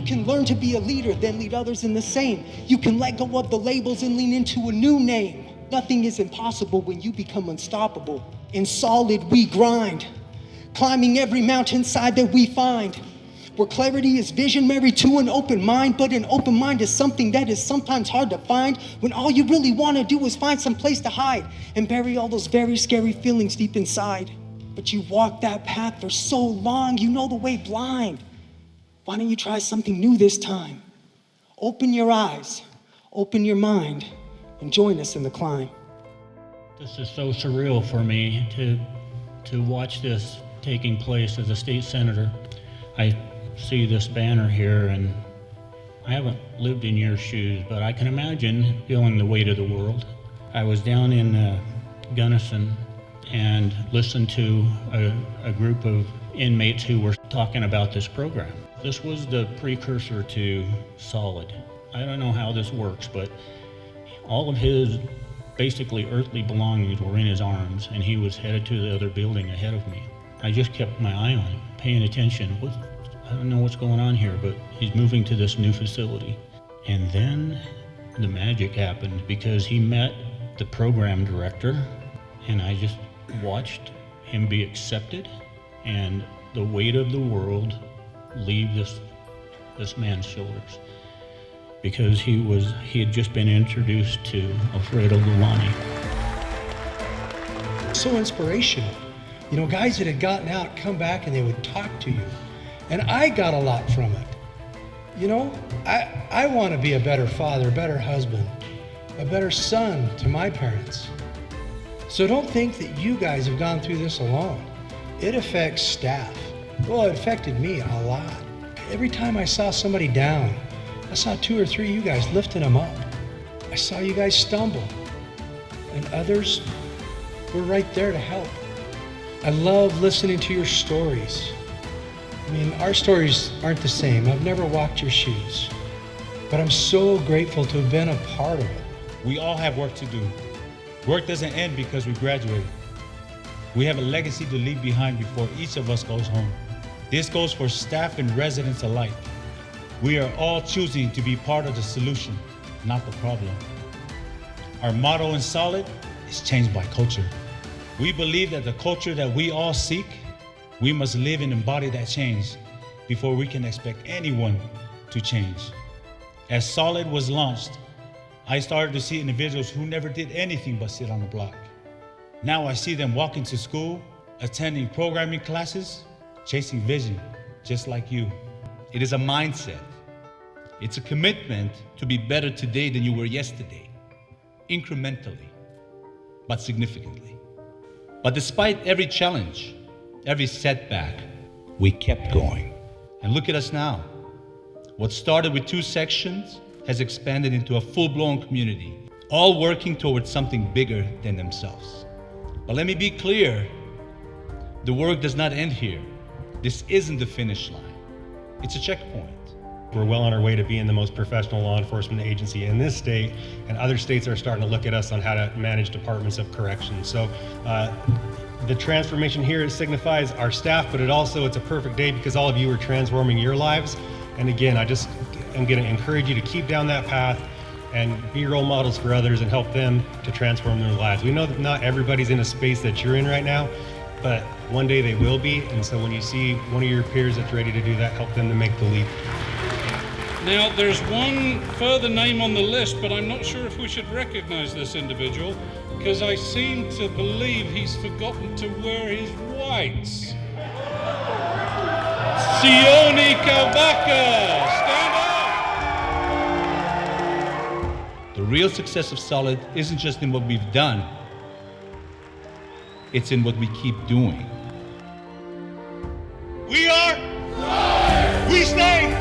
can learn to be a leader, then lead others in the same. You can let go of the labels and lean into a new name. Nothing is impossible when you become unstoppable. In Solid, we grind, climbing every mountainside that we find. Where clarity is vision married to an open mind, but an open mind is something that is sometimes hard to find when all you really want to do is find some place to hide and bury all those very scary feelings deep inside. But you walk that path for so long, you know the way blind. Why don't you try something new this time? Open your eyes, open your mind, and join us in the climb. This is so surreal for me to watch this taking place as a state senator. I see this banner here, and I haven't lived in your shoes, but I can imagine feeling the weight of the world. I was down in Gunnison and listened to a group of inmates who were talking about this program. This was the precursor to Solid. I don't know how this works, but all of his basically earthly belongings were in his arms, and he was headed to the other building ahead of me. I just kept my eye on him, paying attention. I don't know what's going on here, but he's moving to this new facility. And then the magic happened, because he met the program director, and I just watched him be accepted and the weight of the world leave this man's shoulders, because he had just been introduced to Alfredo Lulani. So inspirational. You know, guys that had gotten out come back and they would talk to you. And I got a lot from it. You know, I want to be a better father, a better husband, a better son to my parents. So don't think that you guys have gone through this alone. It affects staff. Well, it affected me a lot. Every time I saw somebody down, I saw 2 or 3 of you guys lifting them up. I saw you guys stumble, and others were right there to help. I love listening to your stories. I mean, our stories aren't the same. I've never walked your shoes, but I'm so grateful to have been a part of it. We all have work to do. Work doesn't end because we graduate. We have a legacy to leave behind before each of us goes home. This goes for staff and residents alike. We are all choosing to be part of the solution, not the problem. Our motto in Solid is changed by culture. We believe that the culture that we all seek, we must live and embody that change before we can expect anyone to change. As Solid was launched, I started to see individuals who never did anything but sit on the block. Now I see them walking to school, attending programming classes, chasing vision, just like you. It is a mindset. It's a commitment to be better today than you were yesterday, incrementally, but significantly. But despite every challenge, every setback, we kept going. And look at us now. What started with 2 sections has expanded into a full-blown community, all working towards something bigger than themselves. But let me be clear, the work does not end here. This isn't the finish line. It's a checkpoint. We're well on our way to being the most professional law enforcement agency in this state, and other states are starting to look at us on how to manage departments of corrections. So the transformation here, it signifies our staff, but it's a perfect day because all of you are transforming your lives. And again, I'm going to encourage you to keep down that path and be role models for others and help them to transform their lives. We know that not everybody's in a space that you're in right now, but one day they will be. And so when you see one of your peers that's ready to do that, help them to make the leap. Now, there's one further name on the list, but I'm not sure if we should recognize this individual, because I seem to believe he's forgotten to wear his whites. Sione Kaubaka, stand up! The real success of Solid isn't just in what we've done, it's in what we keep doing. We are, we stay.